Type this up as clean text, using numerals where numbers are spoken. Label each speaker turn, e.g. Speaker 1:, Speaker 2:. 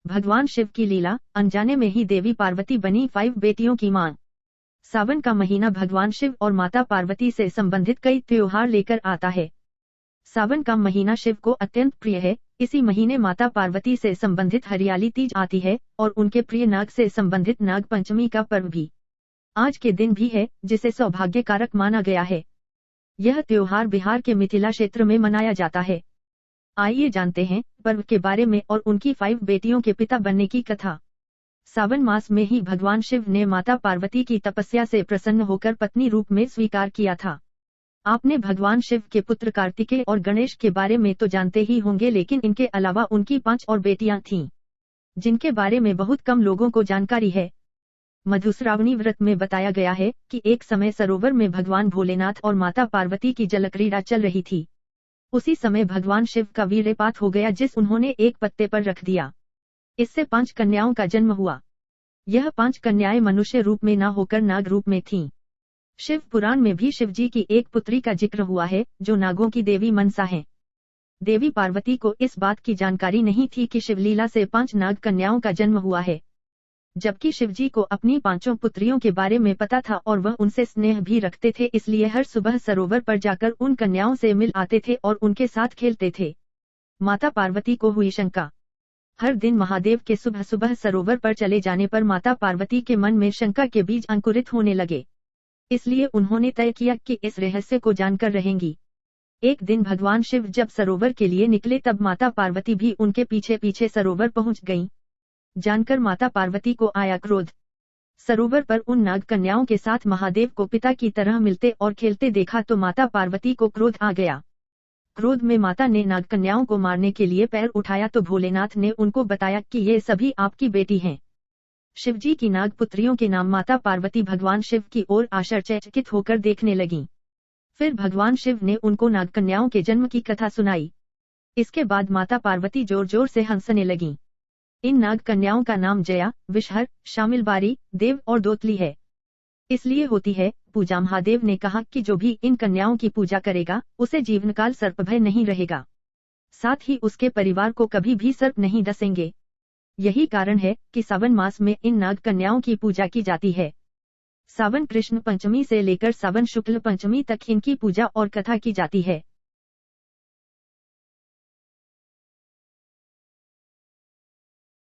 Speaker 1: भगवान शिव की लीला, अनजाने में ही देवी पार्वती बनी 5 बेटियों की मां। सावन का महीना भगवान शिव और माता पार्वती से संबंधित कई त्योहार लेकर आता है। सावन का महीना शिव को अत्यंत प्रिय है। इसी महीने माता पार्वती से संबंधित हरियाली तीज आती है और उनके प्रिय नाग से संबंधित नाग पंचमी का पर्व भी आज के दिन भी है, जिसे सौभाग्य कारक माना गया है। यह त्योहार बिहार के मिथिला क्षेत्र में मनाया जाता है। आइए जानते हैं पर्व के बारे में और उनकी 5 बेटियों के पिता बनने की कथा। सावन मास में ही भगवान शिव ने माता पार्वती की तपस्या से प्रसन्न होकर पत्नी रूप में स्वीकार किया था। आपने भगवान शिव के पुत्र कार्तिकेय और गणेश के बारे में तो जानते ही होंगे, लेकिन इनके अलावा उनकी 5 और बेटियां थीं, जिनके बारे में बहुत कम लोगों को जानकारी है। मधुश्रावणी व्रत में बताया गया है कि एक समय सरोवर में भगवान भोलेनाथ और माता पार्वती की जलक्रीड़ा चल रही थी। उसी समय भगवान शिव का वीर्यपात हो गया, जिस उन्होंने एक पत्ते पर रख दिया। इससे 5 कन्याओं का जन्म हुआ। यह 5 कन्याएं मनुष्य रूप में न होकर नाग रूप में थीं। शिव पुराण में भी शिव जी की एक पुत्री का जिक्र हुआ है, जो नागों की देवी मनसा है। देवी पार्वती को इस बात की जानकारी नहीं थी कि शिवलीला से 5 नाग कन्याओं का जन्म हुआ है, जबकि शिवजी को अपनी 5 पुत्रियों के बारे में पता था और वह उनसे स्नेह भी रखते थे। इसलिए हर सुबह सरोवर पर जाकर उन कन्याओं से मिल आते थे और उनके साथ खेलते थे। माता पार्वती को हुई शंका। हर दिन महादेव के सुबह सुबह सरोवर पर चले जाने पर माता पार्वती के मन में शंका के बीज अंकुरित होने लगे। इसलिए उन्होंने तय किया कि इस रहस्य को जानकर रहेंगी। एक दिन भगवान शिव जब सरोवर के लिए निकले, तब माता पार्वती भी उनके पीछे पीछे सरोवर पहुंच गईं। जानकर माता पार्वती को आया क्रोध। सरोवर पर उन नाग कन्याओं के साथ महादेव को पिता की तरह मिलते और खेलते देखा तो माता पार्वती को क्रोध आ गया। क्रोध में माता ने नाग कन्याओं को मारने के लिए पैर उठाया तो भोलेनाथ ने उनको बताया कि ये सभी आपकी बेटी हैं। शिवजी की नाग पुत्रियों के नाम माता पार्वती भगवान शिव की ओर आश्चर्यचकित होकर देखने लगीं। फिर भगवान शिव ने उनको नाग कन्याओं के जन्म की कथा सुनाई। इसके बाद माता पार्वती जोर जोर से हंसने लगीं। इन नाग कन्याओं का नाम जया, विषहर, शामिलबारी, देव और दोतली है। इसलिए होती है पूजा। महादेव ने कहा कि जो भी इन कन्याओं की पूजा करेगा, उसे जीवनकाल सर्पभय नहीं रहेगा, साथ ही उसके परिवार को कभी भी सर्प नहीं डसेंगे। यही कारण है कि सावन मास में इन नाग कन्याओं की पूजा की जाती है। सावन कृष्ण पंचमी से लेकर सावन शुक्ल पंचमी तक इनकी पूजा और कथा की जाती है।